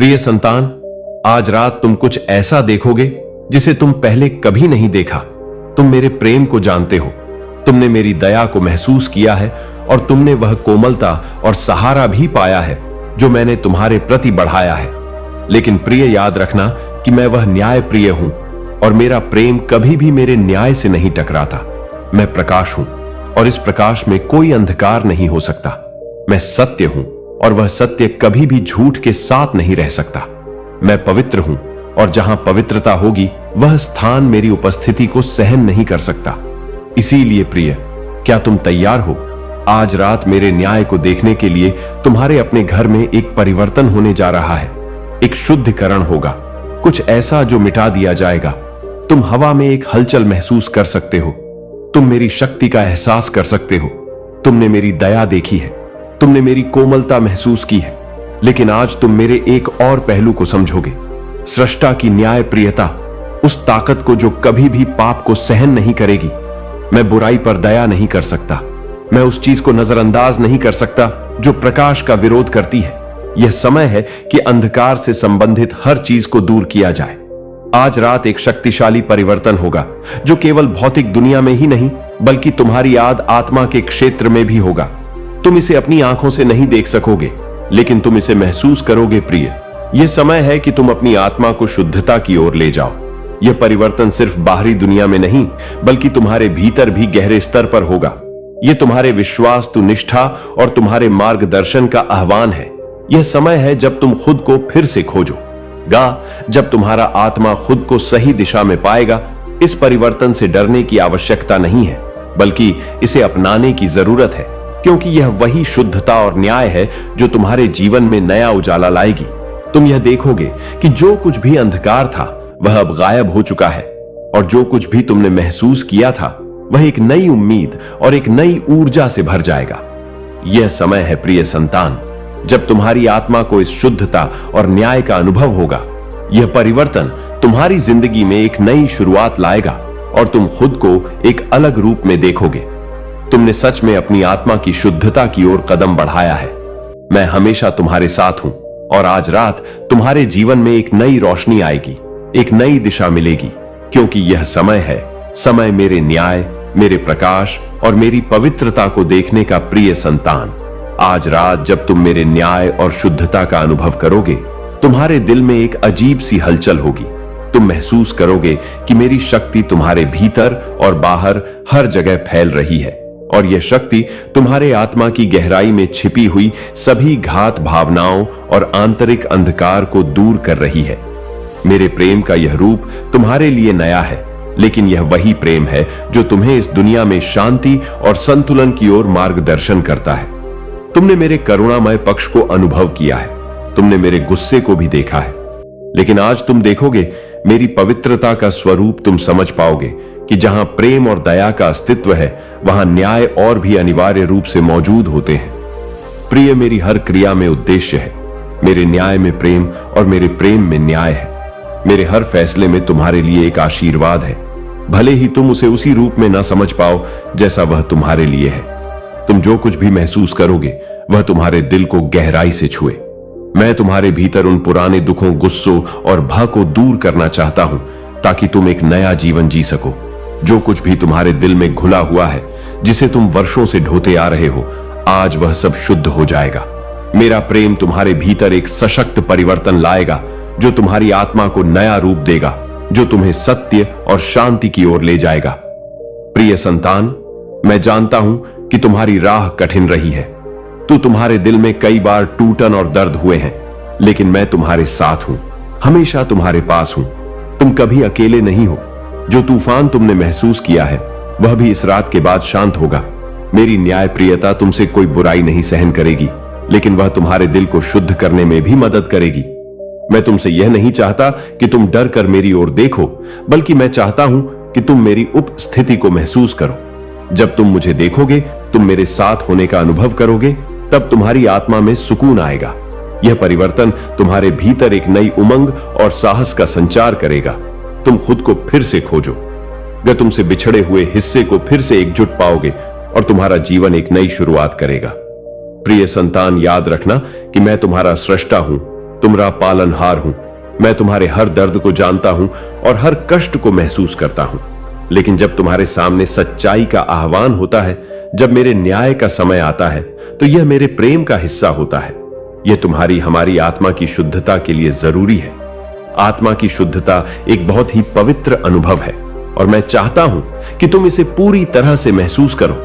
प्रिय संतान, आज रात तुम कुछ ऐसा देखोगे जिसे तुम पहले कभी नहीं देखा। तुम मेरे प्रेम को जानते हो, तुमने मेरी दया को महसूस किया है और तुमने वह कोमलता और सहारा भी पाया है जो मैंने तुम्हारे प्रति बढ़ाया है। लेकिन प्रिय, याद रखना कि मैं वह न्याय प्रिय हूं और मेरा प्रेम कभी भी मेरे न्याय से नहीं टकराता। मैं प्रकाश हूं और इस प्रकाश में कोई अंधकार नहीं हो सकता। मैं सत्य हूं और वह सत्य कभी भी झूठ के साथ नहीं रह सकता। मैं पवित्र हूं और जहां पवित्रता होगी वह स्थान मेरी उपस्थिति को सहन नहीं कर सकता। इसीलिए प्रिय, क्या तुम तैयार हो? आज रात मेरे न्याय को देखने के लिए तुम्हारे अपने घर में एक परिवर्तन होने जा रहा है। एक शुद्धिकरण होगा, कुछ ऐसा जो मिटा दिया जाएगा। तुम हवा में एक हलचल महसूस कर सकते हो। तुम मेरी शक्ति का एहसास कर सकते हो। तुमने मेरी दया देखी है, तुमने मेरी कोमलता महसूस की है। लेकिन आज तुम मेरे एक और पहलू को समझोगे, सृष्टा की न्याय प्रियता, उस ताकत को जो कभी भी पाप को सहन नहीं करेगी। मैं बुराई पर दया नहीं कर सकता। मैं उस चीज को नजरअंदाज नहीं कर सकता जो प्रकाश का विरोध करती है। यह समय है कि अंधकार से संबंधित हर चीज को दूर किया जाए। आज रात एक शक्तिशाली परिवर्तन होगा जो केवल भौतिक दुनिया में ही नहीं बल्कि तुम्हारी आत्मा के क्षेत्र में भी होगा। तुम इसे अपनी आंखों से नहीं देख सकोगे, लेकिन तुम इसे महसूस करोगे। प्रिय, यह समय है कि तुम अपनी आत्मा को शुद्धता की ओर ले जाओ। यह परिवर्तन सिर्फ बाहरी दुनिया में नहीं बल्कि तुम्हारे भीतर भी गहरे स्तर पर होगा। यह तुम्हारे विश्वास, निष्ठा और तुम्हारे मार्गदर्शन का आह्वान है। यह समय है जब तुम खुद को फिर से खोजोगा, जब तुम्हारा आत्मा खुद को सही दिशा में पाएगा। इस परिवर्तन से डरने की आवश्यकता नहीं है, बल्कि इसे अपनाने की जरूरत है, क्योंकि यह वही शुद्धता और न्याय है जो तुम्हारे जीवन में नया उजाला लाएगी। तुम यह देखोगे कि जो कुछ भी अंधकार था वह अब गायब हो चुका है, और जो कुछ भी तुमने महसूस किया था वह एक नई उम्मीद और एक नई ऊर्जा से भर जाएगा। यह समय है प्रिय संतान, जब तुम्हारी आत्मा को इस शुद्धता और न्याय का अनुभव होगा। यह परिवर्तन तुम्हारी जिंदगी में एक नई शुरुआत लाएगा और तुम खुद को एक अलग रूप में देखोगे। तुमने सच में अपनी आत्मा की शुद्धता की ओर कदम बढ़ाया है। मैं हमेशा तुम्हारे साथ हूं और आज रात तुम्हारे जीवन में एक नई रोशनी आएगी, एक नई दिशा मिलेगी, क्योंकि यह समय मेरे न्याय, मेरे प्रकाश और मेरी पवित्रता को देखने का। प्रिय संतान, आज रात जब तुम मेरे न्याय और शुद्धता का अनुभव करोगे, तुम्हारे दिल में एक अजीब सी हलचल होगी। तुम महसूस करोगे कि मेरी शक्ति तुम्हारे भीतर और बाहर हर जगह फैल रही है, और यह शक्ति तुम्हारे आत्मा की गहराई में छिपी हुई सभी घात भावनाओं और आंतरिक अंधकार को दूर कर रही है। मेरे प्रेम का यह रूप तुम्हारे लिए नया है, लेकिन यह वही प्रेम है जो तुम्हें इस दुनिया में शांति और संतुलन की ओर मार्गदर्शन करता है। तुमने मेरे करुणामय पक्ष को अनुभव किया है, तुमने मेरे गुस्से को भी देखा है, लेकिन आज तुम देखोगे मेरी पवित्रता का स्वरूप। तुम समझ पाओगे कि जहां प्रेम और दया का अस्तित्व है वहां न्याय और भी अनिवार्य रूप से मौजूद होते हैं। प्रिय, मेरी हर क्रिया में उद्देश्य है। मेरे न्याय में प्रेम और मेरे प्रेम में न्याय है। मेरे हर फैसले में तुम्हारे लिए एक आशीर्वाद है, भले ही तुम उसे उसी रूप में ना समझ पाओ जैसा वह तुम्हारे लिए है। तुम जो कुछ भी महसूस करोगे वह तुम्हारे दिल को गहराई से छुए। मैं तुम्हारे भीतर उन पुराने दुखों, गुस्सों और भय को दूर करना चाहता हूं ताकि तुम एक नया जीवन जी सको। जो कुछ भी तुम्हारे दिल में घुला हुआ है, जिसे तुम वर्षों से ढोते आ रहे हो, आज वह सब शुद्ध हो जाएगा। मेरा प्रेम तुम्हारे भीतर एक सशक्त परिवर्तन लाएगा जो तुम्हारी आत्मा को नया रूप देगा, जो तुम्हें सत्य और शांति की ओर ले जाएगा। प्रिय संतान, मैं जानता हूं कि तुम्हारी राह कठिन रही है। तुम्हारे दिल में कई बार टूटन और दर्द हुए हैं, लेकिन मैं तुम्हारे साथ हूं, हमेशा तुम्हारे पास हूं। तुम कभी अकेले नहीं हो। जो तूफान तुमने महसूस किया है वह भी इस रात के बाद शांत होगा। मेरी न्याय प्रियता तुमसे कोई बुराई नहीं सहन करेगी, लेकिन वह तुम्हारे दिल को शुद्ध करने में भी मदद करेगी। मैं तुमसे यह नहीं चाहता कि तुम डर कर मेरी ओर देखो, बल्कि मैं चाहता हूं कि तुम मेरी उपस्थिति को महसूस करो। जब तुम मुझे देखोगे, तुम मेरे साथ होने का अनुभव करोगे, तब तुम्हारी आत्मा में सुकून आएगा। यह परिवर्तन तुम्हारे भीतर एक नई उमंग और साहस का संचार करेगा। तुम खुद को फिर से खोजोगे, तुमसे बिछड़े हुए हिस्से को फिर से एकजुट पाओगे और तुम्हारा जीवन एक नई शुरुआत करेगा। प्रिय संतान, याद रखना कि मैं तुम्हारा सृष्टा हूं तुम्हारा पालनहार हूं। मैं तुम्हारे हर दर्द को जानता हूं और हर कष्ट को महसूस करता हूं। लेकिन जब तुम्हारे सामने सच्चाई का आह्वान होता है, जब मेरे न्याय का समय आता है, तो यह मेरे प्रेम का हिस्सा होता है। यह तुम्हारी हमारी आत्मा की शुद्धता के लिए जरूरी है। आत्मा की शुद्धता एक बहुत ही पवित्र अनुभव है और मैं चाहता हूं कि तुम इसे पूरी तरह से महसूस करो।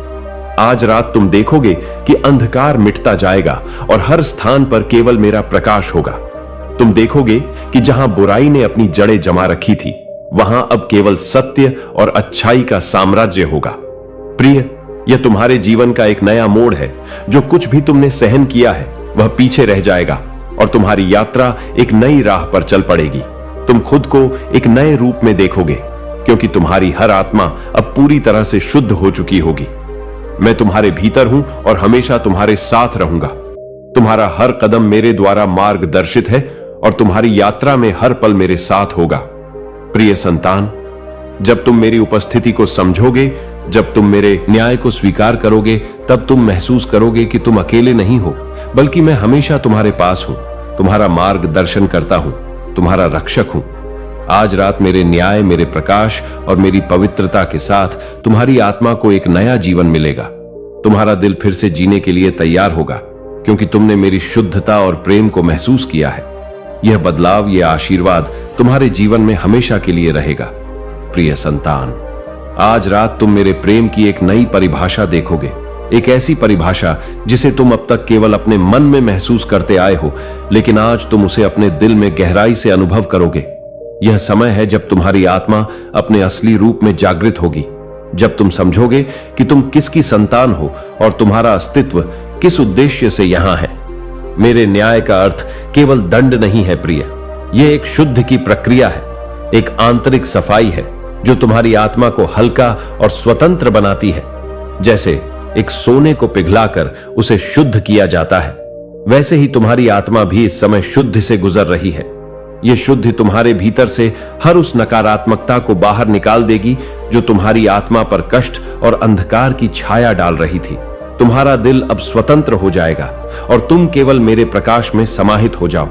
आज रात तुम देखोगे कि अंधकार मिटता जाएगा और हर स्थान पर केवल मेरा प्रकाश होगा। तुम देखोगे कि जहां बुराई ने अपनी जड़ें जमा रखी थी, वहां अब केवल सत्य और अच्छाई का साम्राज्य होगा। प्रिय, यह तुम्हारे जीवन का एक नया मोड़ है। जो कुछ भी तुमने सहन किया है वह पीछे रह जाएगा और तुम्हारी यात्रा एक नई राह पर चल पड़ेगी। तुम खुद को एक नए रूप में देखोगे, क्योंकि तुम्हारी हर आत्मा अब पूरी तरह से शुद्ध हो चुकी होगी। मैं तुम्हारे भीतर हूं और हमेशा तुम्हारे साथ रहूंगा। तुम्हारा हर कदम मेरे द्वारा मार्गदर्शित है और तुम्हारी यात्रा में हर पल मेरे साथ होगा। प्रिय संतान, जब तुम मेरी उपस्थिति को समझोगे, जब तुम मेरे न्याय को स्वीकार करोगे, तब तुम महसूस करोगे कि तुम अकेले नहीं हो, बल्कि मैं हमेशा तुम्हारे पास हूं, तुम्हारा मार्गदर्शन करता हूं, तुम्हारा रक्षक हूं। आज रात मेरे न्याय, मेरे प्रकाश और मेरी पवित्रता के साथ तुम्हारी आत्मा को एक नया जीवन मिलेगा। तुम्हारा दिल फिर से जीने के लिए तैयार होगा, क्योंकि तुमने मेरी शुद्धता और प्रेम को महसूस किया है। यह बदलाव, यह आशीर्वाद तुम्हारे जीवन में हमेशा के लिए रहेगा। प्रिय संतान, आज रात तुम मेरे प्रेम की एक नई परिभाषा देखोगे, एक ऐसी परिभाषा जिसे तुम अब तक केवल अपने मन में महसूस करते आए हो, लेकिन आज तुम उसे अपने दिल में गहराई से अनुभव करोगे। यह समय है जब तुम्हारी आत्मा अपने असली रूप में जागृत होगी, जब तुम समझोगे कि तुम किसकी संतान हो और तुम्हारा अस्तित्व किस उद्देश्य से यहां है। मेरे न्याय का अर्थ केवल दंड नहीं है प्रिय, यह एक शुद्ध की प्रक्रिया है, एक आंतरिक सफाई है जो तुम्हारी आत्मा को हल्का और स्वतंत्र बनाती है। जैसे एक सोने को पिघलाकर उसे शुद्ध किया जाता है, वैसे ही तुम्हारी आत्मा भी इस समय शुद्ध से गुजर रही है। यह शुद्धि तुम्हारे भीतर से हर उस नकारात्मकता को बाहर निकाल देगी जो तुम्हारी आत्मा पर कष्ट और अंधकार की छाया डाल रही थी। तुम्हारा दिल अब स्वतंत्र हो जाएगा और तुम केवल मेरे प्रकाश में समाहित हो जाओ।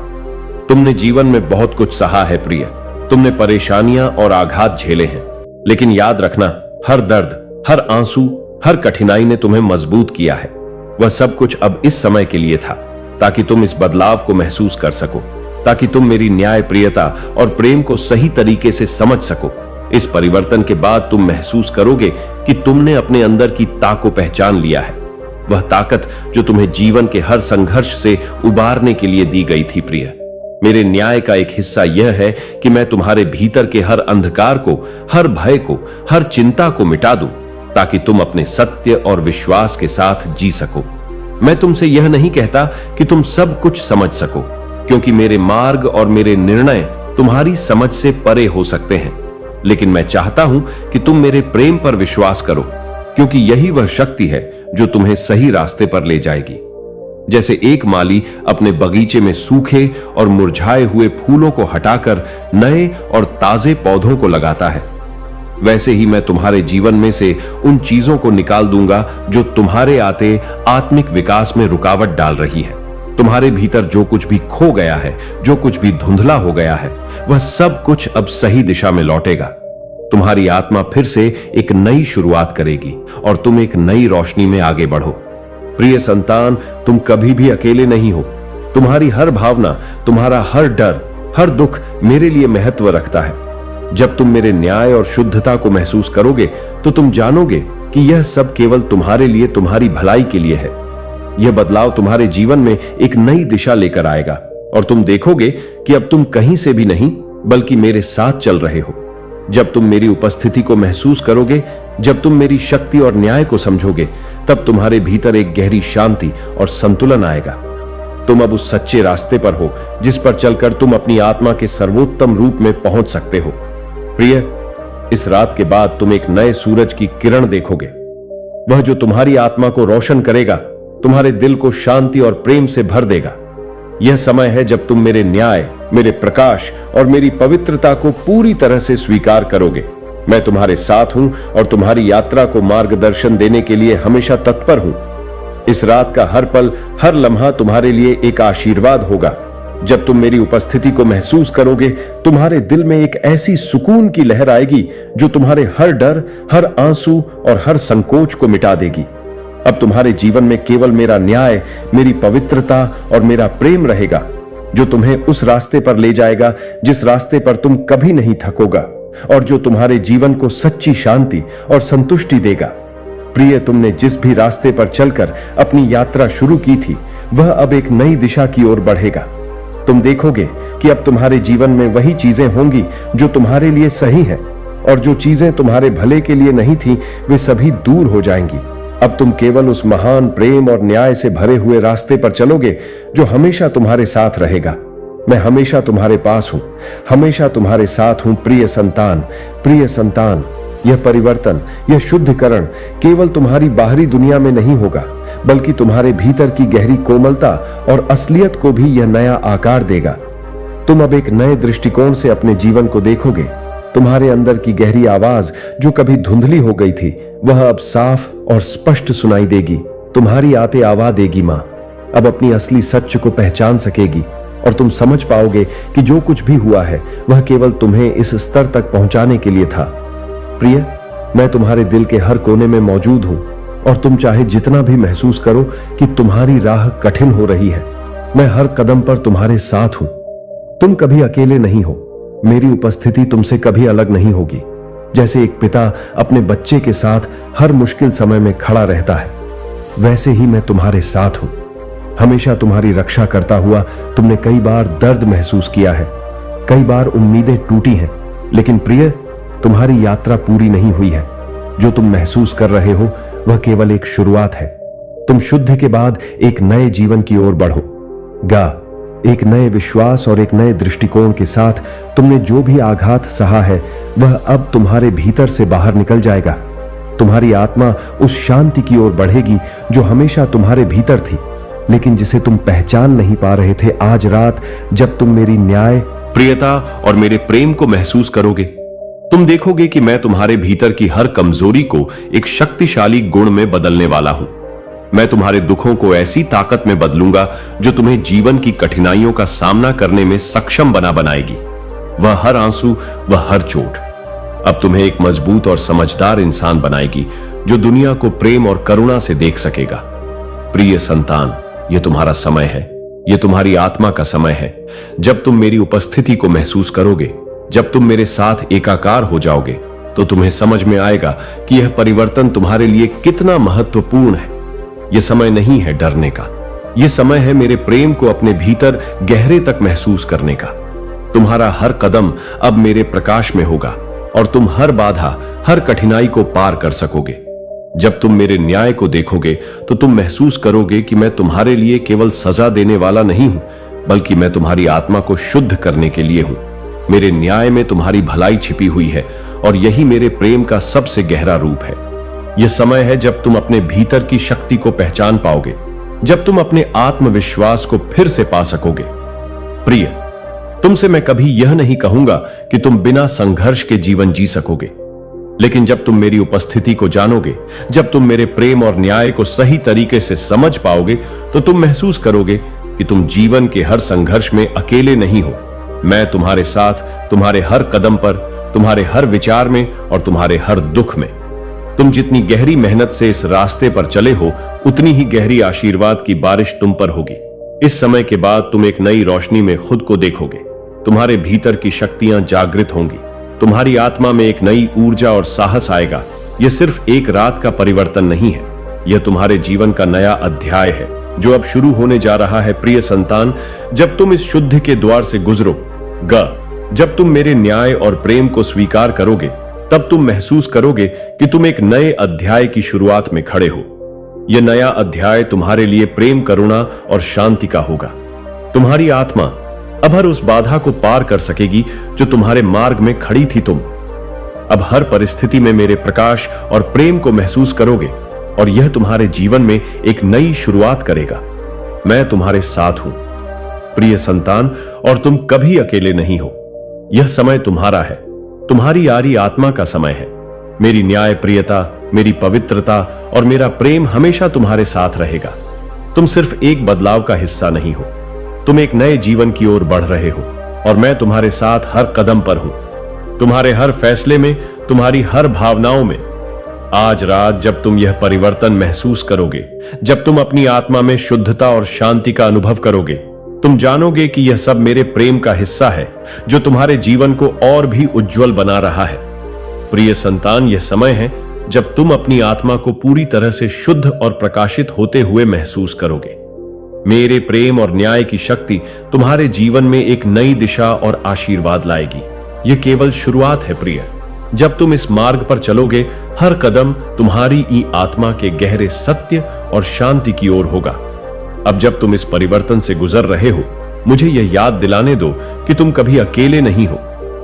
तुमने जीवन में बहुत कुछ सहा है प्रिय, तुमने परेशानियां और आघात झेले हैं, लेकिन याद रखना, हर दर्द, हर आंसू, हर कठिनाई ने तुम्हें मजबूत किया है। वह सब कुछ अब इस समय के लिए था, ताकि तुम इस बदलाव को महसूस कर सको, ताकि तुम मेरी न्याय, प्रियता और प्रेम को सही तरीके से समझ सको। इस परिवर्तन के बाद तुम महसूस करोगे कि तुमने अपने अंदर की ताकत को पहचान लिया है, वह ताकत जो तुम्हें जीवन के हर संघर्ष से उबारने के लिए दी गई थी। प्रिय, मेरे न्याय का एक हिस्सा यह है कि मैं तुम्हारे भीतर के हर अंधकार को, हर भय को, हर चिंता को मिटा दूं, ताकि तुम अपने सत्य और विश्वास के साथ जी सको। मैं तुमसे यह नहीं कहता कि तुम सब कुछ समझ सको, क्योंकि मेरे मार्ग और मेरे निर्णय तुम्हारी समझ से परे हो सकते हैं, लेकिन मैं चाहता हूं कि तुम मेरे प्रेम पर विश्वास करो, क्योंकि यही वह शक्ति है जो तुम्हें सही रास्ते पर ले जाएगी। जैसे एक माली अपने बगीचे में सूखे और मुरझाए हुए फूलों को हटाकर नए और ताजे पौधों को लगाता है, वैसे ही मैं तुम्हारे जीवन में से उन चीजों को निकाल दूंगा जो तुम्हारे आते आत्मिक विकास में रुकावट डाल रही है। तुम्हारे भीतर जो कुछ भी खो गया है, जो कुछ भी धुंधला हो गया है, वह सब कुछ अब सही दिशा में लौटेगा। तुम्हारी आत्मा फिर से एक नई शुरुआत करेगी और तुम एक नई रोशनी में आगे बढ़ो। प्रिय संतान, तुम कभी भी अकेले नहीं हो। तुम्हारी हर भावना, तुम्हारा हर डर, हर दुख मेरे लिए महत्व रखता है। जब तुम मेरे न्याय और शुद्धता को महसूस करोगे, तो तुम जानोगे कि यह सब केवल तुम्हारे लिए, तुम्हारी भलाई के लिए है। यह बदलाव तुम्हारे जीवन में एक नई दिशा लेकर आएगा और तुम देखोगे कि अब तुम कहीं से भी नहीं, बल्कि मेरे साथ चल रहे हो। जब तुम मेरी उपस्थिति को महसूस करोगे, जब तुम मेरी शक्ति और न्याय को समझोगे, तब तुम्हारे भीतर एक गहरी शांति और संतुलन आएगा। तुम अब उस सच्चे रास्ते पर हो जिस पर चलकर तुम अपनी आत्मा के सर्वोत्तम रूप में पहुंच सकते हो। प्रिय, इस रात के बाद तुम एक नए सूरज की किरण देखोगे, वह जो तुम्हारी आत्मा को रोशन करेगा, तुम्हारे दिल को शांति और प्रेम से भर देगा। यह समय है जब तुम मेरे न्याय, मेरे प्रकाश और मेरी पवित्रता को पूरी तरह से स्वीकार करोगे। मैं तुम्हारे साथ हूं और तुम्हारी यात्रा को मार्गदर्शन देने के लिए हमेशा तत्पर हूं। इस रात का हर पल, हर लम्हा तुम्हारे लिए एक आशीर्वाद होगा, जब तुम मेरी उपस्थिति को महसूस करोगे, तुम्हारे दिल में एक ऐसी सुकून की लहर आएगी जो तुम्हारे हर डर, हर आंसू और हर संकोच को मिटा देगी। अब तुम्हारे जीवन में केवल मेरा न्याय, मेरी पवित्रता और मेरा प्रेम रहेगा, जो तुम्हें उस रास्ते पर ले जाएगा जिस रास्ते पर तुम कभी नहीं थकोगा और जो तुम्हारे जीवन को सच्ची शांति और संतुष्टि देगा। प्रिय, तुमने जिस भी रास्ते पर चलकर अपनी यात्रा शुरू की थी, वह अब एक नई दिशा की ओर बढ़ेगा। तुम देखोगे कि अब तुम्हारे जीवन में वही चीजें होंगी जो तुम्हारे लिए सही हैं, और जो चीजें तुम्हारे भले के लिए नहीं थी, वे सभी दूर हो जाएंगी। अब तुम केवल उस महान प्रेम और न्याय से भरे हुए रास्ते पर चलोगे जो हमेशा तुम्हारे साथ रहेगा। मैं हमेशा तुम्हारे पास हूं, हमेशा तुम्हारे साथ हूं प्रिय संतान, प्रिय संतान। यह परिवर्तन, यह शुद्धिकरण केवल तुम्हारी बाहरी दुनिया में नहीं होगा, बल्कि तुम्हारे भीतर की गहरी कोमलता और असलियत को भी यह नया आकार देगा। तुम अब एक नए दृष्टिकोण से अपने जीवन को देखोगे। तुम्हारे अंदर की गहरी आवाज जो कभी धुंधली हो गई थी, वह अब साफ और स्पष्ट सुनाई देगी। तुम्हारी आते आवा देगी मां अब अपनी असली सच को पहचान सकेगी, और तुम समझ पाओगे कि जो कुछ भी हुआ है वह केवल तुम्हें इस स्तर तक पहुंचाने के लिए था। प्रिय, मैं तुम्हारे दिल के हर कोने में मौजूद हूं, और तुम चाहे जितना भी महसूस करो कि तुम्हारी राह कठिन हो रही है, मैं हर कदम पर तुम्हारे साथ हूं। तुम कभी अकेले नहीं हो। मेरी उपस्थिति तुमसे कभी अलग नहीं होगी। जैसे एक पिता अपने बच्चे के साथ हर मुश्किल समय में खड़ा रहता है, वैसे ही मैं तुम्हारे साथ हूं। हमेशा तुम्हारी रक्षा करता हुआ तुमने कई बार दर्द महसूस किया है, कई बार उम्मीदें टूटी हैं, लेकिन प्रिय, तुम्हारी यात्रा पूरी नहीं हुई है। जो तुम महसूस कर रहे हो वह केवल एक शुरुआत है। तुम शुद्ध के बाद एक नए जीवन की ओर बढ़ो गा। एक नए विश्वास और एक नए दृष्टिकोण के साथ तुमने जो भी आघात सहा है, वह अब तुम्हारे भीतर से बाहर निकल जाएगा। तुम्हारी आत्मा उस शांति की ओर बढ़ेगी जो हमेशा तुम्हारे भीतर थी, लेकिन जिसे तुम पहचान नहीं पा रहे थे। आज रात जब तुम मेरी न्याय, प्रियता और मेरे प्रेम को महसूस करोगे, तुम देखोगे कि मैं तुम्हारे भीतर की हर कमजोरी को एक शक्तिशाली गुण में बदलने वाला हूं। मैं तुम्हारे दुखों को ऐसी ताकत में बदलूंगा जो तुम्हें जीवन की कठिनाइयों का सामना करने में सक्षम बनाएगी। वह हर आंसू, वह हर चोट अब तुम्हें एक मजबूत और समझदार इंसान बनाएगी जो दुनिया को प्रेम और करुणा से देख सकेगा। प्रिय संतान, यह तुम्हारा समय है, यह तुम्हारी आत्मा का समय है। जब तुम मेरी उपस्थिति को महसूस करोगे, जब तुम मेरे साथ एकाकार हो जाओगे, तो तुम्हें समझ में आएगा कि यह परिवर्तन तुम्हारे लिए कितना महत्वपूर्ण है। यह समय नहीं है डरने का, यह समय है मेरे प्रेम को अपने भीतर गहरे तक महसूस करने का। तुम्हारा हर कदम अब मेरे प्रकाश में होगा और तुम हर बाधा, हर कठिनाई को पार कर सकोगे। जब तुम मेरे न्याय को देखोगे तो तुम महसूस करोगे कि मैं तुम्हारे लिए केवल सजा देने वाला नहीं हूं, बल्कि मैं तुम्हारी आत्मा को शुद्ध करने के लिए हूं। मेरे न्याय में तुम्हारी भलाई छिपी हुई है और यही मेरे प्रेम का सबसे गहरा रूप है। यह समय है जब तुम अपने भीतर की शक्ति को पहचान पाओगे, जब तुम अपने आत्मविश्वास को फिर से पा सकोगे। प्रिय, तुमसे मैं कभी यह नहीं कहूंगा कि तुम बिना संघर्ष के जीवन जी सकोगे, लेकिन जब तुम मेरी उपस्थिति को जानोगे, जब तुम मेरे प्रेम और न्याय को सही तरीके से समझ पाओगे, तो तुम महसूस करोगे कि तुम जीवन के हर संघर्ष में अकेले नहीं हो। मैं तुम्हारे साथ, तुम्हारे हर कदम पर, तुम्हारे हर विचार में और तुम्हारे हर दुख में। तुम जितनी गहरी मेहनत से इस रास्ते पर चले हो, उतनी ही गहरी आशीर्वाद की बारिश तुम पर होगी। इस समय के बाद तुम एक नई रोशनी में खुद को देखोगे। तुम्हारे भीतर की शक्तियां जागृत होंगी, तुम्हारी आत्मा में एक नई ऊर्जा और साहस आएगा। यह सिर्फ एक रात का परिवर्तन नहीं है, यह तुम्हारे जीवन का नया अध्याय है जो अब शुरू होने जा रहा है। प्रिय संतान, जब तुम इस शुद्ध के द्वार से गुजरो जब तुम मेरे न्याय और प्रेम को स्वीकार करोगे, तब तुम महसूस करोगे कि तुम एक नए अध्याय की शुरुआत में खड़े हो। यह नया अध्याय तुम्हारे लिए प्रेम, करुणा और शांति का होगा। तुम्हारी आत्मा अब हर उस बाधा को पार कर सकेगी जो तुम्हारे मार्ग में खड़ी थी। तुम अब हर परिस्थिति में मेरे प्रकाश और प्रेम को महसूस करोगे और यह तुम्हारे जीवन में एक नई शुरुआत करेगा। मैं तुम्हारे साथ हूं प्रिय संतान, और तुम कभी अकेले नहीं हो। यह समय तुम्हारा है, तुम्हारी यारी आत्मा का समय है। मेरी न्याय, प्रियता, मेरी पवित्रता और मेरा प्रेम हमेशा तुम्हारे साथ रहेगा। तुम सिर्फ एक बदलाव का हिस्सा नहीं हो, तुम एक नए जीवन की ओर बढ़ रहे हो और मैं तुम्हारे साथ हर कदम पर हूं, तुम्हारे हर फैसले में, तुम्हारी हर भावनाओं में। आज रात जब तुम यह परिवर्तन महसूस करोगे, जब तुम अपनी आत्मा में शुद्धता और शांति का अनुभव करोगे, तुम जानोगे कि यह सब मेरे प्रेम का हिस्सा है जो तुम्हारे जीवन को और भी उज्जवल बना रहा है। प्रिय संतान, यह समय है जब तुम अपनी आत्मा को पूरी तरह से शुद्ध और प्रकाशित होते हुए महसूस करोगे। मेरे प्रेम और न्याय की शक्ति तुम्हारे जीवन में एक नई दिशा और आशीर्वाद लाएगी। यह केवल शुरुआत है प्रिय। जब तुम इस मार्ग पर चलोगे, हर कदम तुम्हारी ई आत्मा के गहरे सत्य और शांति की ओर होगा। अब जब तुम इस परिवर्तन से गुजर रहे हो, मुझे यह याद दिलाने दो कि तुम कभी अकेले नहीं हो।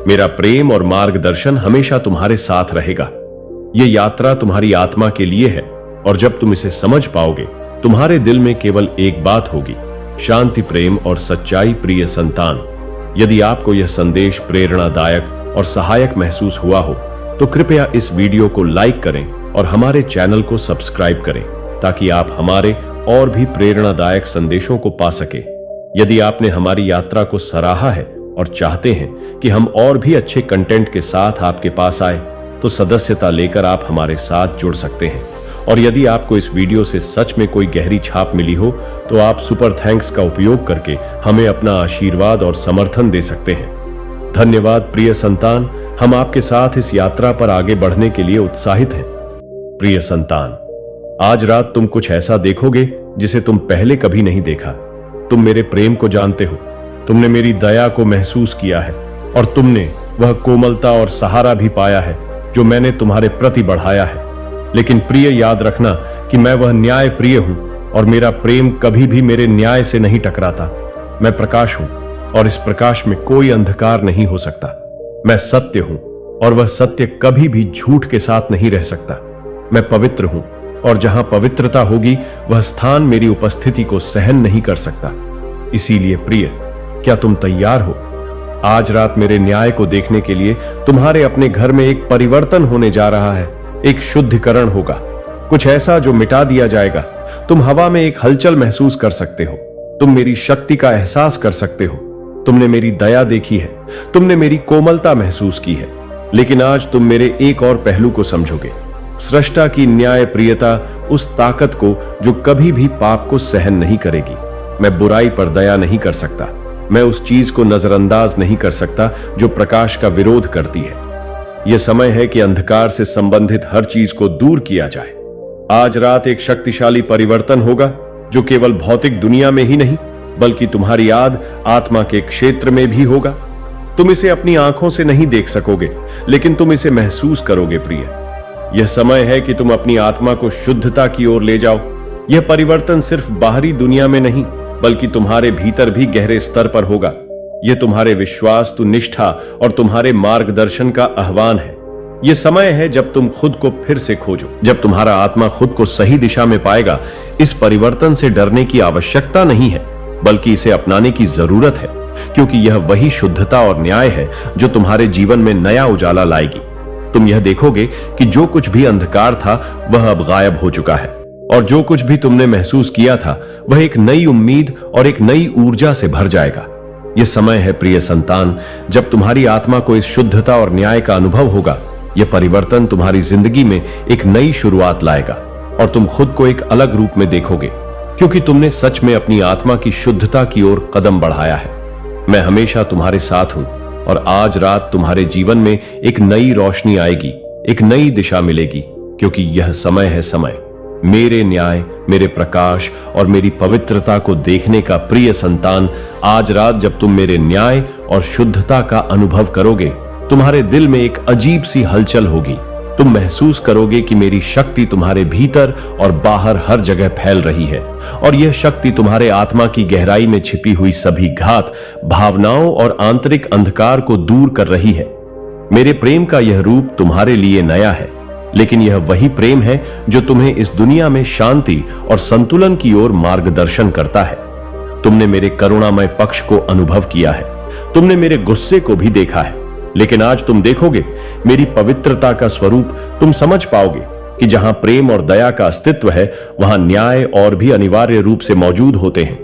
मेरा प्रेम और मार्गदर्शन हमेशा तुम्हारे साथ रहेगा। यह यात्रा तुम्हारी आत्मा के लिए है और जब तुम इसे समझ पाओगे, तुम्हारे दिल में केवल एक बात होगी, शांति, प्रेम और सच्चाई। प्रिय संतान, यदि आपको यह संदेश प्रेरणादायक और सहायक महसूस हुआ हो तो कृपया इस वीडियो को लाइक करें और हमारे चैनल को सब्सक्राइब करें ताकि आप हमारे और भी प्रेरणादायक संदेशों को पा सके। यदि आपने हमारी यात्रा को सराहा है और चाहते हैं कि हम और भी अच्छे कंटेंट के साथ आपके पास आए, तो सदस्यता लेकर आप हमारे साथ जुड़ सकते हैं। और यदि आपको इस वीडियो से सच में कोई गहरी छाप मिली हो तो आप सुपर थैंक्स का उपयोग करके हमें अपना आशीर्वाद और समर्थन दे सकते हैं। धन्यवाद प्रिय संतान, हम आपके साथ इस यात्रा पर आगे बढ़ने के लिए उत्साहित हैं। प्रिय संतान, आज रात तुम कुछ ऐसा देखोगे जिसे तुम पहले कभी नहीं देखा। तुम मेरे प्रेम को जानते हो, तुमने मेरी दया को महसूस किया है और तुमने वह कोमलता और सहारा भी पाया है जो मैंने तुम्हारे प्रति बढ़ाया है। लेकिन प्रिय, याद रखना कि मैं वह न्याय प्रिय हूं और मेरा प्रेम कभी भी मेरे न्याय से नहीं टकराता। मैं प्रकाश हूं और इस प्रकाश में कोई अंधकार नहीं हो सकता। मैं सत्य हूं और वह सत्य कभी भी झूठ के साथ नहीं रह सकता। मैं पवित्र हूं और जहां पवित्रता होगी वह स्थान मेरी उपस्थिति को सहन नहीं कर सकता। इसीलिए प्रिय, क्या तुम तैयार हो? आज रात मेरे न्याय को देखने के लिए तुम्हारे अपने घर में एक परिवर्तन होने जा रहा है। एक शुद्धिकरण होगा, कुछ ऐसा जो मिटा दिया जाएगा। तुम हवा में एक हलचल महसूस कर सकते हो, तुम मेरी शक्ति का एहसास कर सकते हो। तुमने मेरी दया देखी है, तुमने मेरी कोमलता महसूस की है, लेकिन आज तुम मेरे एक और पहलू को समझोगे, सृष्टा की न्याय प्रियता, उस ताकत को जो कभी भी पाप को सहन नहीं करेगी। मैं बुराई पर दया नहीं कर सकता, मैं उस चीज को नजरअंदाज नहीं कर सकता जो प्रकाश का विरोध करती है। यह समय है कि अंधकार से संबंधित हर चीज को दूर किया जाए। आज रात एक शक्तिशाली परिवर्तन होगा जो केवल भौतिक दुनिया में ही नहीं बल्कि तुम्हारी आत्मा के क्षेत्र में भी होगा। तुम इसे अपनी आंखों से नहीं देख सकोगे, लेकिन तुम इसे महसूस करोगे प्रिय। यह समय है कि तुम अपनी आत्मा को शुद्धता की ओर ले जाओ। यह परिवर्तन सिर्फ बाहरी दुनिया में नहीं बल्कि तुम्हारे भीतर भी गहरे स्तर पर होगा। यह तुम्हारे विश्वास, निष्ठा और तुम्हारे मार्गदर्शन का आह्वान है। यह समय है जब तुम खुद को फिर से खोजो। जब तुम्हारा आत्मा खुद को सही दिशा में पाएगा, इस परिवर्तन से डरने की आवश्यकता नहीं है बल्कि इसे अपनाने की जरूरत है, क्योंकि यह वही शुद्धता और न्याय है जो तुम्हारे जीवन में नया उजाला लाएगी। तुम यह देखोगे कि जो कुछ भी अंधकार था वह अब गायब हो चुका है और जो कुछ भी तुमने महसूस किया था वह एक नई उम्मीद और एक नई ऊर्जा से भर जाएगा। यह समय है प्रिय संतान, जब तुम्हारी आत्मा को इस शुद्धता और न्याय का अनुभव होगा। यह परिवर्तन तुम्हारी जिंदगी में एक नई शुरुआत लाएगा और तुम खुद को एक अलग रूप में देखोगे, क्योंकि तुमने सच में अपनी आत्मा की शुद्धता की ओर कदम बढ़ाया है। मैं हमेशा तुम्हारे साथ हूं और आज रात तुम्हारे जीवन में एक नई रोशनी आएगी, एक नई दिशा मिलेगी, क्योंकि यह समय है, समय मेरे न्याय, मेरे प्रकाश और मेरी पवित्रता को देखने का। प्रिय संतान, आज रात जब तुम मेरे न्याय और शुद्धता का अनुभव करोगे, तुम्हारे दिल में एक अजीब सी हलचल होगी। तुम महसूस करोगे कि मेरी शक्ति तुम्हारे भीतर और बाहर हर जगह फैल रही है और यह शक्ति तुम्हारे आत्मा की गहराई में छिपी हुई सभी घात, भावनाओं और आंतरिक अंधकार को दूर कर रही है। मेरे प्रेम का यह रूप तुम्हारे लिए नया है, लेकिन यह वही प्रेम है जो तुम्हें इस दुनिया में शांति और संतुलन की ओर मार्गदर्शन करता है। तुमने मेरे करुणामय पक्ष को अनुभव किया है, तुमने मेरे गुस्से को भी देखा है, लेकिन आज तुम देखोगे मेरी पवित्रता का स्वरूप। तुम समझ पाओगे कि जहां प्रेम और दया का अस्तित्व है, वहां न्याय और भी अनिवार्य रूप से मौजूद होते हैं।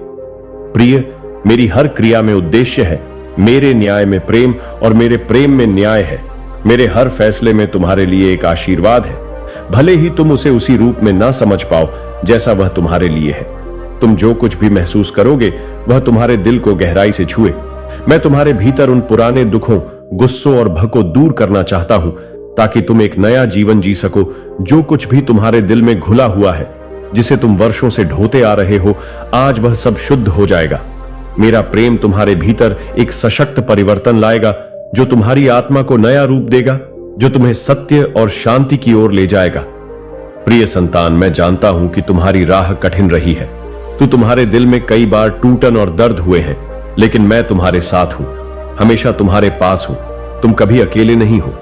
प्रिय, मेरी हर क्रिया में उद्देश्य है, मेरे न्याय में प्रेम और मेरे प्रेम में न्याय है। मेरे हर फैसले में तुम्हारे लिए एक आशीर्वाद है, भले ही तुम उसे उसी रूप में ना समझ पाओ जैसा वह तुम्हारे लिए है। तुम जो कुछ भी महसूस करोगे वह तुम्हारे दिल को गहराई से छुए। मैं तुम्हारे भीतर उन पुराने दुखों, गुस्सों और भय को दूर करना चाहता हूं, ताकि तुम एक नया जीवन जी सको। जो कुछ भी तुम्हारे दिल में घुला हुआ है, जिसे तुम वर्षों से ढोते आ रहे हो, आज वह सब शुद्ध हो जाएगा। मेरा प्रेम तुम्हारे भीतर एक सशक्त परिवर्तन लाएगा, जो तुम्हारी आत्मा को नया रूप देगा, जो तुम्हें सत्य और शांति की ओर ले जाएगा। प्रिय संतान, मैं जानता हूं कि तुम्हारी राह कठिन रही है। तुम्हारे दिल में कई बार टूटन और दर्द हुए हैं, लेकिन मैं तुम्हारे साथ हूं, हमेशा तुम्हारे पास हूं। तुम कभी अकेले नहीं हो।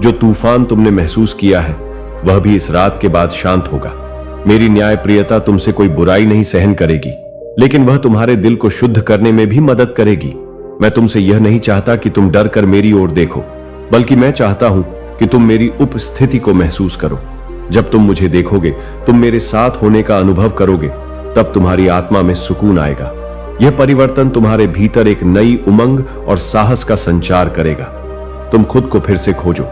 जो तूफान तुमने महसूस किया है, वह भी इस रात के बाद शांत होगा। मेरी न्याय प्रियता तुमसे कोई बुराई नहीं सहन करेगी, लेकिन वह तुम्हारे दिल को शुद्ध करने में भी मदद करेगी। मैं तुमसे यह नहीं चाहता कि तुम डर कर मेरी ओर देखो, बल्कि मैं चाहता हूं कि तुम मेरी उपस्थिति को महसूस करो। जब तुम मुझे देखोगे, तुम मेरे साथ होने का अनुभव करोगे, तब तुम्हारी आत्मा में सुकून आएगा। यह परिवर्तन तुम्हारे भीतर एक नई उमंग और साहस का संचार करेगा। तुम खुद को फिर से खोजो,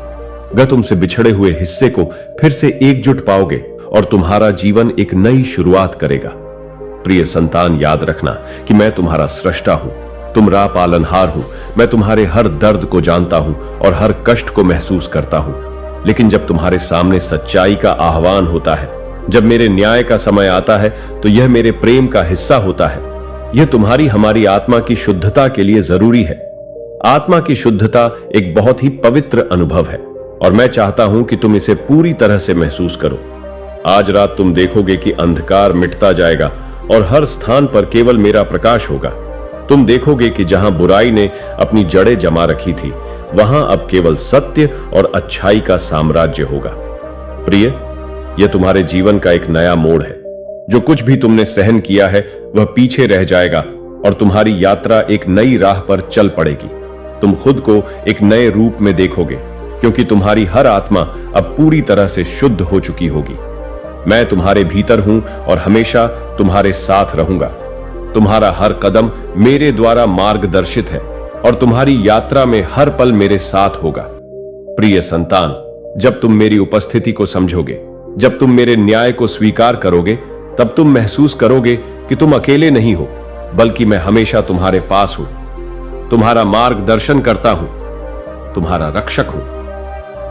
तुमसे बिछड़े हुए हिस्से को फिर से एकजुट पाओगे और तुम्हारा जीवन एक नई शुरुआत करेगा। प्रिय संतान, याद रखना कि मैं तुम्हारा सृष्टा हूं, तुम राह पालनहार हो। मैं तुम्हारे हर दर्द को जानता हूं और हर कष्ट को महसूस करता हूं। लेकिन जब तुम्हारे सामने सच्चाई का आह्वान होता है, जब मेरे न्याय का समय आता है, तो यह मेरे प्रेम का हिस्सा होता है। यह तुम्हारी हमारी आत्मा की शुद्धता के लिए जरूरी है। आत्मा की शुद्धता एक बहुत ही पवित्र अनुभव है और मैं चाहता हूं कि तुम इसे पूरी तरह से महसूस करो। आज रात तुम देखोगे कि अंधकार मिटता जाएगा और हर स्थान पर केवल मेरा प्रकाश होगा। तुम देखोगे कि जहां बुराई ने अपनी जड़ें जमा रखी थी, वहां अब केवल सत्य और अच्छाई का साम्राज्य होगा। प्रिय, यह तुम्हारे जीवन का एक नया मोड़ है। जो कुछ भी तुमने सहन किया है वह पीछे रह जाएगा और तुम्हारी यात्रा एक नई राह पर चल पड़ेगी। तुम खुद को एक नए रूप में देखोगे, क्योंकि तुम्हारी हर आत्मा अब पूरी तरह से शुद्ध हो चुकी होगी। मैं तुम्हारे भीतर हूं और हमेशा तुम्हारे साथ रहूंगा। तुम्हारा हर कदम मेरे द्वारा मार्गदर्शित है और तुम्हारी यात्रा में हर पल मेरे साथ होगा। प्रिय संतान, जब तुम मेरी उपस्थिति को समझोगे, जब तुम मेरे न्याय को स्वीकार करोगे, तब तुम महसूस करोगे कि तुम अकेले नहीं हो, बल्कि मैं हमेशा तुम्हारे पास हूं, तुम्हारा मार्गदर्शन करता हूं, तुम्हारा रक्षक हूं।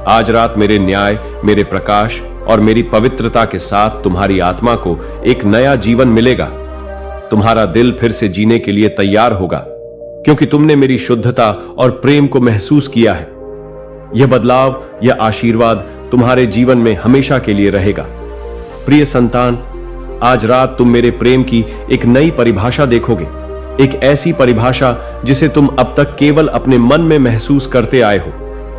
आज रात मेरे न्याय, मेरे प्रकाश और मेरी पवित्रता के साथ तुम्हारी आत्मा को एक नया जीवन मिलेगा। तुम्हारा दिल फिर से जीने के लिए तैयार होगा, क्योंकि तुमने मेरी शुद्धता और प्रेम को महसूस किया है। यह बदलाव, यह आशीर्वाद तुम्हारे जीवन में हमेशा के लिए रहेगा। प्रिय संतान, आज रात तुम मेरे प्रेम की एक नई परिभाषा देखोगे, एक ऐसी परिभाषा जिसे तुम अब तक केवल अपने मन में महसूस करते आए हो,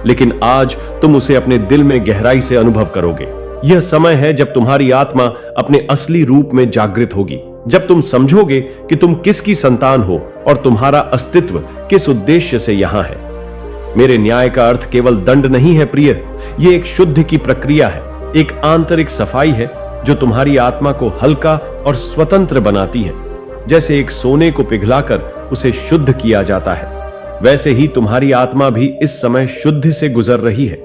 लेकिन आज तुम उसे अपने दिल में गहराई से अनुभव करोगे। यह समय है जब तुम्हारी आत्मा अपने असली रूप में जागृत होगी, जब तुम समझोगे कि तुम किसकी संतान हो और तुम्हारा अस्तित्व किस उद्देश्य से यहां है। मेरे न्याय का अर्थ केवल दंड नहीं है प्रिय, यह एक शुद्ध की प्रक्रिया है, एक आंतरिक सफाई है जो तुम्हारी आत्मा को हल्का और स्वतंत्र बनाती है। जैसे एक सोने को पिघलाकर उसे शुद्ध किया जाता है, वैसे ही तुम्हारी आत्मा भी इस समय शुद्धि से गुजर रही है।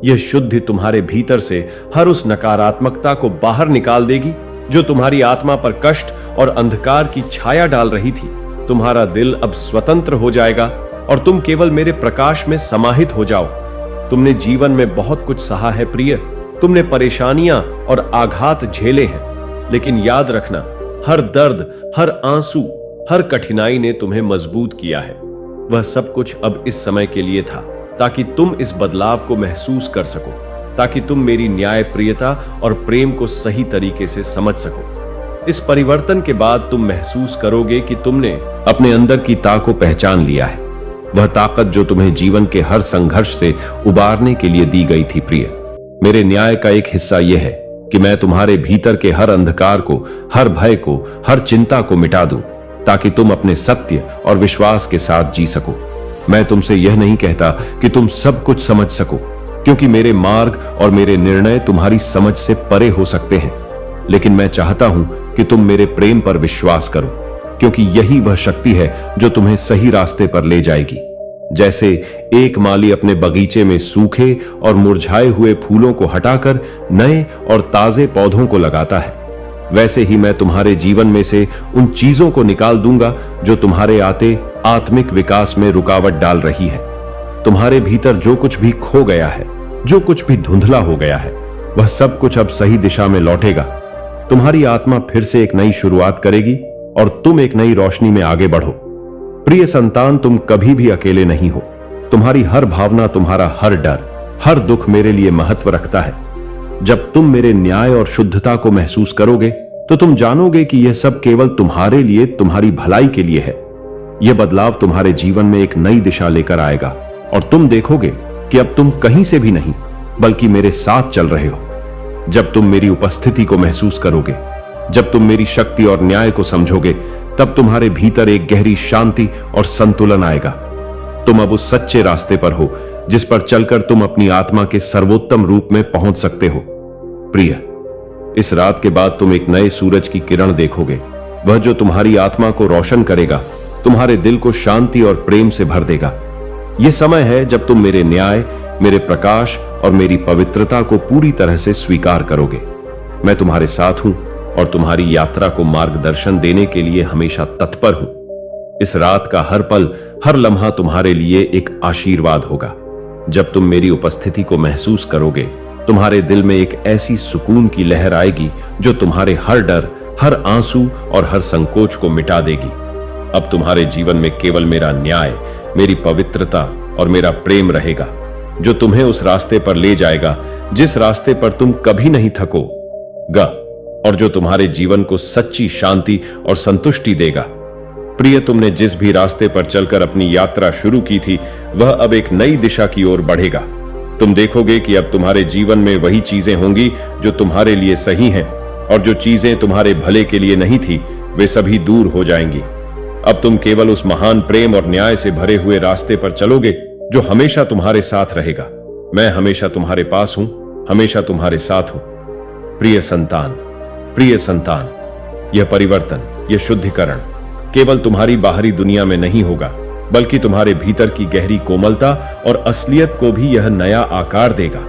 यह शुद्धि तुम्हारे भीतर से हर उस नकारात्मकता को बाहर निकाल देगी जो तुम्हारी आत्मा पर कष्ट और अंधकार की छाया डाल रही थी। तुम्हारा दिल अब स्वतंत्र हो जाएगा और तुम केवल मेरे प्रकाश में समाहित हो जाओ। तुमने जीवन में बहुत कुछ सहा है प्रिय, तुमने परेशानियां और आघात झेले हैं, लेकिन याद रखना, हर दर्द, हर आंसू, हर कठिनाई ने तुम्हें मजबूत किया है। वह सब कुछ अब इस समय के लिए था, ताकि तुम इस बदलाव को महसूस कर सको, ताकि तुम मेरी न्याय प्रियता और प्रेम को सही तरीके से समझ सको। इस परिवर्तन के बाद तुम महसूस करोगे कि तुमने अपने अंदर की ताकत को पहचान लिया है, वह ताकत जो तुम्हें जीवन के हर संघर्ष से उबारने के लिए दी गई थी। प्रिय, मेरे न्याय का एक हिस्सा यह है कि मैं तुम्हारे भीतर के हर अंधकार को, हर भय को, हर चिंता को मिटा दूं, ताकि तुम अपने सत्य और विश्वास के साथ जी सको। मैं तुमसे यह नहीं कहता कि तुम सब कुछ समझ सको, क्योंकि मेरे मार्ग और मेरे निर्णय तुम्हारी समझ से परे हो सकते हैं, लेकिन मैं चाहता हूं कि तुम मेरे प्रेम पर विश्वास करो। क्योंकि यही वह शक्ति है जो तुम्हें सही रास्ते पर ले जाएगी। जैसे एक माली अपने बगीचे में सूखे और मुरझाए हुए फूलों को हटाकर नए और ताजे पौधों को लगाता है, वैसे ही मैं तुम्हारे जीवन में से उन चीजों को निकाल दूंगा जो तुम्हारे आते आत्मिक विकास में रुकावट डाल रही है। तुम्हारे भीतर जो कुछ भी खो गया है, जो कुछ भी धुंधला हो गया है, वह सब कुछ अब सही दिशा में लौटेगा। तुम्हारी आत्मा फिर से एक नई शुरुआत करेगी और तुम एक नई रोशनी में आगे बढ़ो। प्रिय संतान, तुम कभी भी अकेले नहीं हो। तुम्हारी हर भावना, तुम्हारा हर डर, हर दुख मेरे लिए महत्व रखता है। जब तुम मेरे न्याय और शुद्धता को महसूस करोगे तो तुम जानोगे कि यह सब केवल तुम्हारे लिए, तुम्हारी भलाई के लिए है। यह बदलाव तुम्हारे जीवन में एक नई दिशा लेकर आएगा और तुम देखोगे कि अब तुम कहीं से भी नहीं बल्कि मेरे साथ चल रहे हो। जब तुम मेरी उपस्थिति को महसूस करोगे, जब तुम मेरी शक्ति और न्याय को समझोगे, तब तुम्हारे भीतर एक गहरी शांति और संतुलन आएगा। तुम अब उस सच्चे रास्ते पर हो जिस पर चलकर तुम अपनी आत्मा के सर्वोत्तम रूप में पहुंच सकते हो। प्रिय, इस रात के बाद तुम एक नए सूरज की किरण देखोगे, वह जो तुम्हारी आत्मा को रोशन करेगा, तुम्हारे दिल को शांति और प्रेम से भर देगा। यह समय है जब तुम मेरे न्याय, मेरे प्रकाश और मेरी पवित्रता को पूरी तरह से स्वीकार करोगे। मैं तुम्हारे साथ हूं और तुम्हारी यात्रा को मार्गदर्शन देने के लिए हमेशा तत्पर हूं। इस रात का हर पल, हर लम्हा तुम्हारे लिए एक आशीर्वाद होगा। जब तुम मेरी उपस्थिति को महसूस करोगे, तुम्हारे दिल में एक ऐसी सुकून की लहर आएगी जो तुम्हारे हर डर, हर आंसू और हर संकोच को मिटा देगी। अब तुम्हारे जीवन में केवल मेरा न्याय, मेरी पवित्रता और मेरा प्रेम रहेगा, जो तुम्हें उस रास्ते पर ले जाएगा जिस रास्ते पर तुम कभी नहीं थकोगे और जो तुम्हारे जीवन को सच्ची शांति और संतुष्टि देगा। प्रिय, तुमने जिस भी रास्ते पर चलकर अपनी यात्रा शुरू की थी, वह अब एक नई दिशा की ओर बढ़ेगा। तुम देखोगे कि अब तुम्हारे जीवन में वही चीजें होंगी जो तुम्हारे लिए सही हैं, और जो चीजें तुम्हारे भले के लिए नहीं थी, वे सभी दूर हो जाएंगी। अब तुम केवल उस महान प्रेम और न्याय से भरे हुए रास्ते पर चलोगे जो हमेशा तुम्हारे साथ रहेगा। मैं हमेशा तुम्हारे पास हूं, हमेशा तुम्हारे साथ हूं। प्रिय संतान, यह परिवर्तन, यह शुद्धिकरण केवल तुम्हारी बाहरी दुनिया में नहीं होगा, बल्कि तुम्हारे भीतर की गहरी कोमलता और असलियत को भी यह नया आकार देगा।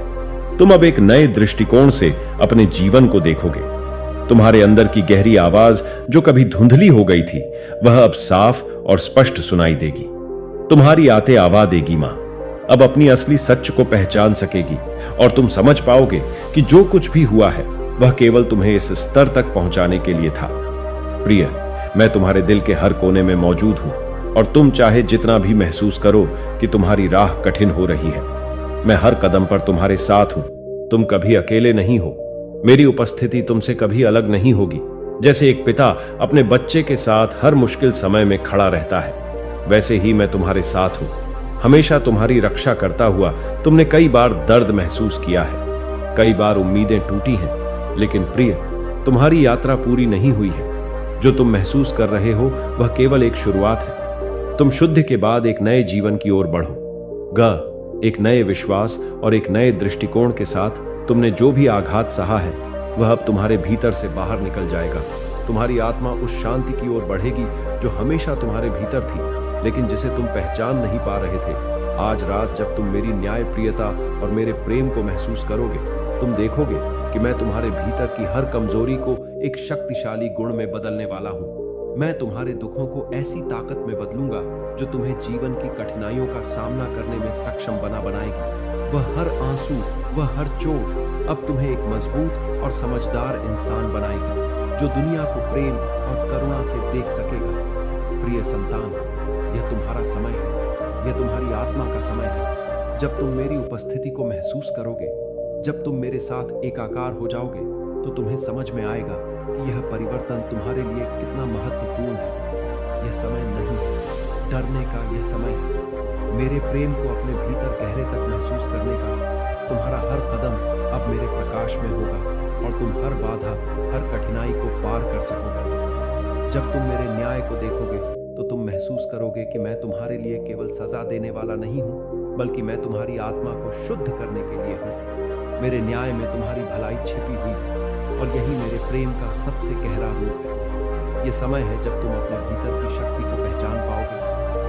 तुम अब एक नए दृष्टिकोण से अपने जीवन को देखोगे। तुम्हारे अंदर की गहरी आवाज जो कभी धुंधली हो गई थी, वह अब साफ और स्पष्ट सुनाई देगी। तुम्हारी आते आवा देगी मां अब अपनी असली सच को पहचान सकेगी और तुम समझ पाओगे कि जो कुछ भी हुआ है वह केवल तुम्हें इस स्तर तक पहुंचाने के लिए था। प्रिय, मैं तुम्हारे दिल के हर कोने में मौजूद हूं और तुम चाहे जितना भी महसूस करो कि तुम्हारी राह कठिन हो रही है, मैं हर कदम पर तुम्हारे साथ हूं। तुम कभी अकेले नहीं हो। मेरी उपस्थिति तुमसे कभी अलग नहीं होगी। जैसे एक पिता अपने बच्चे के साथ हर मुश्किल समय में खड़ा रहता है, वैसे ही मैं तुम्हारे साथ हूं, हमेशा तुम्हारी रक्षा करता हुआ। तुमने कई बार दर्द महसूस किया है, कई बार उम्मीदें टूटी हैं, लेकिन प्रिय, तुम्हारी यात्रा पूरी नहीं हुई है। जो तुम महसूस कर रहे हो वह केवल एक शुरुआत है। तुम शुद्ध के बाद एक नए जीवन की ओर बढ़ोगे, एक नए विश्वास और एक नए दृष्टिकोण के साथ। तुमने जो भी आघात सहा है वह अब तुम्हारे भीतर से बाहर निकल जाएगा। तुम्हारी आत्मा उस शांति की ओर बढ़ेगी जो हमेशा तुम्हारे भीतर थी, लेकिन जिसे तुम पहचान नहीं पा रहे थे। आज रात जब तुम मेरी न्याय, प्रियता और मेरे प्रेम को महसूस करोगे, तुम देखोगे कि मैं तुम्हारे भीतर की हर कमजोरी को एक शक्तिशाली गुण में बदलने वाला हूं। मैं तुम्हारे दुखों को ऐसी ताकत में बदलूंगा जो तुम्हें जीवन की कठिनाइयों का सामना करने में सक्षम बनाएगी। वह हर आंसू, वह हर चोट अब तुम्हें एक मजबूत और समझदार इंसान बनाएगी जो दुनिया को प्रेम और करुणा से देख सकेगा। प्रिय संतान, यह तुम्हारा समय है, यह तुम्हारी आत्मा का समय है। जब तुम मेरी उपस्थिति को महसूस करोगे, जब तुम मेरे साथ एकाकार हो जाओगे, तो तुम्हें समझ में आएगा कि यह परिवर्तन तुम्हारे लिए कितना महत्वपूर्ण है। यह समय नहीं है डरने का, यह समय है मेरे प्रेम को अपने भीतर गहरे तक महसूस करने का। तुम्हारा हर कदम अब मेरे प्रकाश में होगा और तुम हर बाधा, हर कठिनाई को पार कर सकोगे। जब तुम मेरे न्याय को देखोगे तो तुम महसूस करोगे कि मैं तुम्हारे लिए केवल सजा देने वाला नहीं हूं, बल्कि मैं तुम्हारी आत्मा को शुद्ध करने के लिए हूं। मेरे न्याय में तुम्हारी भलाई छिपी हुई है और यही मेरे प्रेम का सबसे गहरा रूप है। ये समय है जब तुम अपने भीतर की शक्ति को पहचान पाओगे,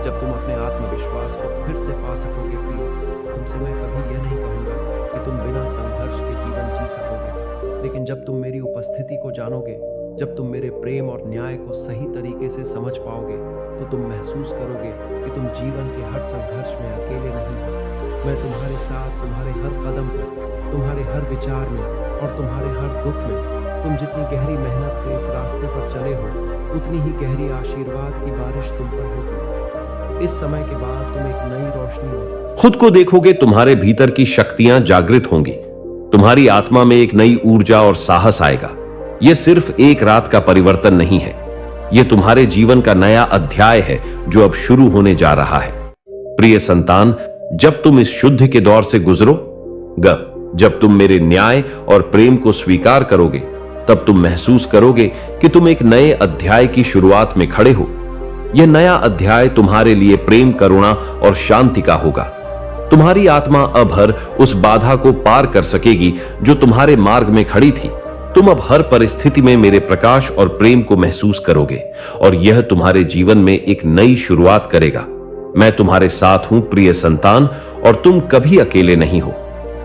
जब तुम अपने आत्मविश्वास को फिर से पा सकोगे। प्रिय, तुमसे मैं कभी यह नहीं कहूंगा कि तुम बिना संघर्ष के जीवन जी सकोगे, लेकिन जब तुम मेरी उपस्थिति को जानोगे, जब तुम मेरे प्रेम और न्याय को सही तरीके से समझ पाओगे, तो तुम महसूस करोगे कि तुम जीवन के हर संघर्ष में अकेले नहीं हो। मैं तुम्हारे साथ, तुम्हारे हर कदम पर, तुम्हारे हर विचार में और तुम्हारे हर दुख में। तुम जितनी गहरी मेहनत से इस रास्ते पर चले हो, उतनी ही गहरी आशीर्वाद की बारिश तुम पर होगी। इस समय के बाद तुम एक नई रोशनी हो। खुद को देखोगे, तुम्हारे भीतर की शक्तियां जागृत होंगी, तुम्हारी आत्मा में एक नई ऊर्जा और साहस आएगा। यह सिर्फ एक रात का परिवर्तन नहीं है, यह तुम्हारे जीवन का नया अध्याय है जो अब शुरू होने जा रहा है। प्रिय संतान, जब तुम इस शुद्ध के दौर से गुजरोगे, जब तुम मेरे न्याय और प्रेम को स्वीकार करोगे, तब तुम महसूस करोगे कि तुम एक नए अध्याय की शुरुआत में खड़े हो। यह नया अध्याय तुम्हारे लिए प्रेम, करुणा और शांति का होगा। तुम्हारी आत्मा अब हर उस बाधा को पार कर सकेगी जो तुम्हारे मार्ग में खड़ी थी। तुम अब हर परिस्थिति में मेरे प्रकाश और प्रेम को महसूस करोगे और यह तुम्हारे जीवन में एक नई शुरुआत करेगा। मैं तुम्हारे साथ हूं प्रिय संतान, और तुम कभी अकेले नहीं हो।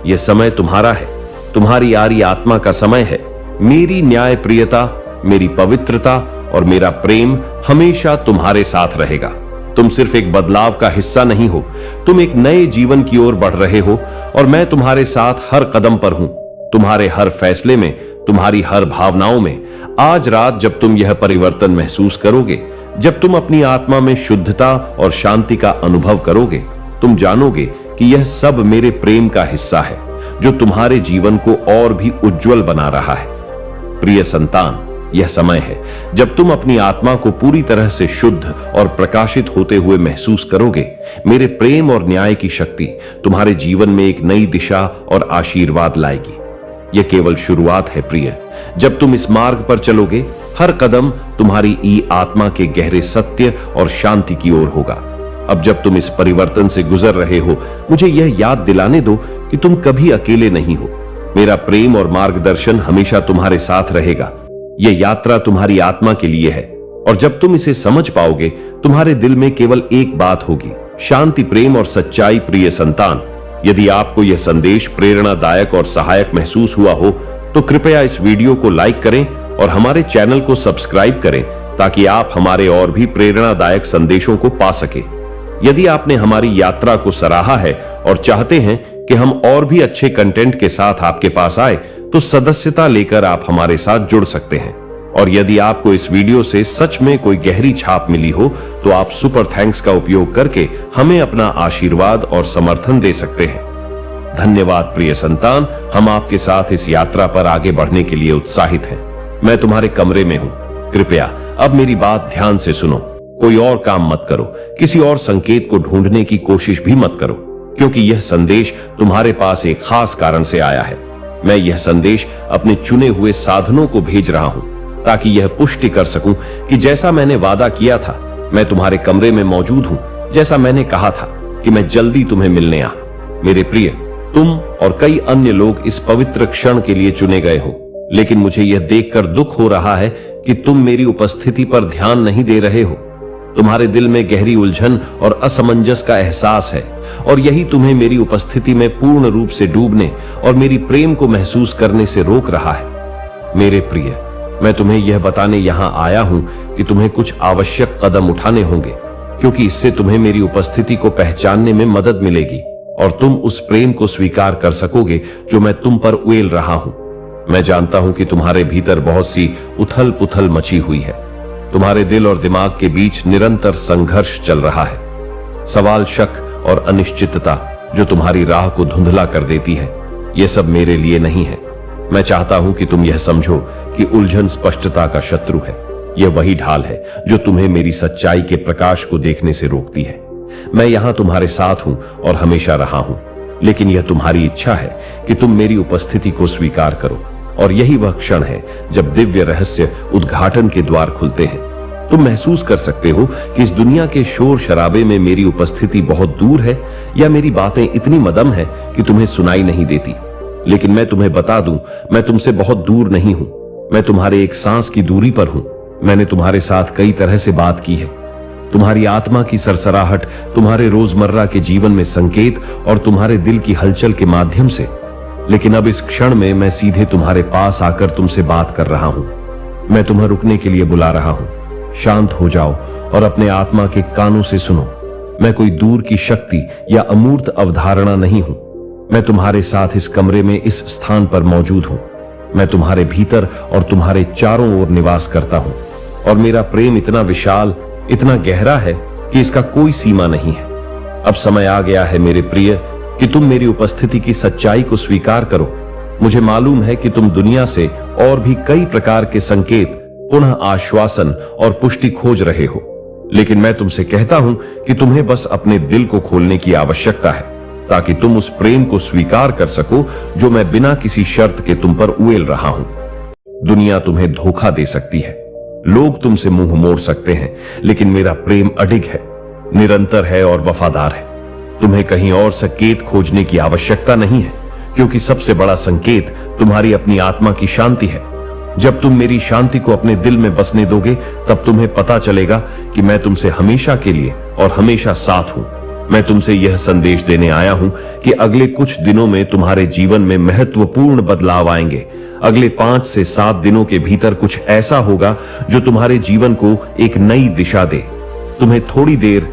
यह समय तुम्हारा है, तुम्हारी आरी आत्मा का समय है। मेरी न्याय प्रियता, मेरी पवित्रता और मेरा प्रेम हमेशा तुम्हारे साथ रहेगा। तुम सिर्फ एक बदलाव का हिस्सा नहीं हो, तुम एक नए जीवन की ओर बढ़ रहे हो और मैं तुम्हारे साथ हर कदम पर हूं, तुम्हारे हर फैसले में, तुम्हारी हर भावनाओं में। आज रात जब तुम यह परिवर्तन महसूस करोगे, जब तुम अपनी आत्मा में शुद्धता और शांति का अनुभव करोगे, तुम जानोगे कि यह सब मेरे प्रेम का हिस्सा है जो तुम्हारे जीवन को और भी उज्जवल बना रहा है। प्रिय संतान, यह समय है जब तुम अपनी आत्मा को पूरी तरह से शुद्ध और प्रकाशित होते हुए महसूस करोगे। मेरे प्रेम और न्याय की शक्ति तुम्हारे जीवन में एक नई दिशा और आशीर्वाद लाएगी। यह केवल शुरुआत है प्रिय। जब तुम इस मार्ग पर चलोगे, हर कदम तुम्हारी ई आत्मा के गहरे सत्य और शांति की ओर होगा। अब जब तुम इस परिवर्तन से गुजर रहे हो, मुझे यह याद दिलाने दो कि तुम कभी अकेले नहीं हो। मेरा प्रेम और मार्गदर्शन हमेशा तुम्हारे साथ रहेगा। यह यात्रा तुम्हारी आत्मा के लिए है और जब तुम इसे समझ पाओगे, तुम्हारे दिल में केवल एक बात होगी, शांति, प्रेम और सच्चाई। प्रिय संतान, यदि आपको यह संदेश प्रेरणादायक और सहायक महसूस हुआ हो, तो कृपया इस वीडियो को लाइक करें और हमारे चैनल को सब्सक्राइब करें ताकि आप हमारे और भी प्रेरणादायक संदेशों को पा सके। यदि आपने हमारी यात्रा को सराहा है और चाहते हैं कि हम और भी अच्छे कंटेंट के साथ आपके पास आए, तो सदस्यता लेकर आप हमारे साथ जुड़ सकते हैं। और यदि आपको इस वीडियो से सच में कोई गहरी छाप मिली हो, तो आप सुपर थैंक्स का उपयोग करके हमें अपना आशीर्वाद और समर्थन दे सकते हैं। धन्यवाद प्रिय संतान, हम आपके साथ इस यात्रा पर आगे बढ़ने के लिए उत्साहित हैं। मैं तुम्हारे कमरे में हूं। कृपया अब मेरी बात ध्यान से सुनो। कोई और काम मत करो, किसी और संकेत को ढूंढने की कोशिश भी मत करो, क्योंकि यह संदेश तुम्हारे पास एक खास कारण से आया है। मैं यह संदेश अपने चुने हुए साधनों को भेज रहा हूं ताकि यह पुष्टि कर सकूं कि जैसा मैंने वादा किया था, मैं तुम्हारे कमरे में मौजूद हूं। जैसा मैंने कहा था कि मैं जल्दी तुम्हें मिलने आ। मेरे प्रिय, तुम और कई अन्य लोग इस पवित्र क्षण के लिए चुने गए हो, लेकिन मुझे यह देखकर दुख हो रहा है कि तुम मेरी उपस्थिति पर ध्यान नहीं दे रहे हो। तुम्हारे दिल में गहरी उलझन और असमंजस का एहसास है और यही तुम्हें मेरी उपस्थिति में पूर्ण रूप से डूबने और मेरी प्रेम को महसूस करने से रोक रहा है। मेरे प्रिय, मैं तुम्हें यह बताने यहां आया हूं कि तुम्हें कुछ आवश्यक कदम उठाने होंगे, क्योंकि इससे तुम्हें मेरी उपस्थिति को पहचानने में मदद मिलेगी और तुम उस प्रेम को स्वीकार कर सकोगे जो मैं तुम पर उड़ेल रहा हूं। मैं जानता हूं कि तुम्हारे भीतर बहुत सी उथल पुथल मची हुई है। तुम्हारे दिल और दिमाग के बीच निरंतर संघर्ष चल रहा है। सवाल, शक और अनिश्चितता जो तुम्हारी राह को धुंधला कर देती है। यह सब मेरे लिए नहीं है। मैं चाहता हूं कि तुम यह समझो कि उलझन स्पष्टता का शत्रु है। यह वही ढाल है जो तुम्हें मेरी सच्चाई के प्रकाश को देखने से रोकती है। मैं यहां तुम्हारे साथ हूं और हमेशा रहा हूं, लेकिन यह तुम्हारी इच्छा है कि तुम मेरी उपस्थिति को स्वीकार करो। और यही वह क्षण है जब दिव्य रहस्य उद्घाटन के द्वार खुलते हैं। तुम महसूस कर सकते हो कि इस दुनिया के शोर शराबे में मेरी उपस्थिति बहुत दूर है, या मेरी बातें इतनी मदम है कि तुम्हें सुनाई नहीं देती। लेकिन मैं तुम्हें बता दूं, मैं तुमसे बहुत दूर नहीं हूं। मैं तुम्हारे एक सांस की दूरी पर हूं। मैंने तुम्हारे साथ कई तरह से बात की है। तुम्हारी आत्मा की सरसराहट, तुम्हारे रोजमर्रा के जीवन में संकेत और तुम्हारे दिल की हलचल के माध्यम से। लेकिन अब इस क्षण में मैं सीधे तुम्हारे पास आकर तुमसे बात कर रहा हूं। मैं तुम्हें रुकने के लिए बुला रहा हूं। शांत हो जाओ और अपने आत्मा के कानों से सुनो। मैं कोई दूर की शक्ति या अमूर्त अवधारणा नहीं हूं। मैं तुम्हारे साथ इस कमरे में, इस स्थान पर मौजूद हूं। मैं तुम्हारे भीतर और तुम्हारे चारों ओर निवास करता हूं और मेरा प्रेम इतना विशाल, इतना गहरा है कि इसका कोई सीमा नहीं है। अब समय आ गया है मेरे प्रिय कि तुम मेरी उपस्थिति की सच्चाई को स्वीकार करो। मुझे मालूम है कि तुम दुनिया से और भी कई प्रकार के संकेत, पुनः आश्वासन और पुष्टि खोज रहे हो, लेकिन मैं तुमसे कहता हूं कि तुम्हें बस अपने दिल को खोलने की आवश्यकता है ताकि तुम उस प्रेम को स्वीकार कर सको जो मैं बिना किसी शर्त के तुम पर उड़ेल रहा हूं। दुनिया तुम्हें धोखा दे सकती है, लोग तुमसे मुंह मोड़ सकते हैं, लेकिन मेरा प्रेम अडिग है, निरंतर है और वफादार है। तुम्हें कहीं और संकेत खोजने की आवश्यकता नहीं है, क्योंकि सबसे बड़ा संकेत तुम्हारी अपनी आत्मा की शांति है। जब तुम मेरी शांति को अपने दिल में बसने दोगे, तब तुम्हें पता चलेगा कि मैं तुमसे हमेशा के लिए और हमेशा साथ हूं। मैं तुमसे यह संदेश देने आया हूं कि अगले कुछ दिनों में तुम्हारे जीवन में महत्वपूर्ण बदलाव आएंगे। अगले 5 से 7 दिनों के भीतर कुछ ऐसा होगा जो तुम्हारे जीवन को एक नई दिशा दे। तुम्हें थोड़ी देर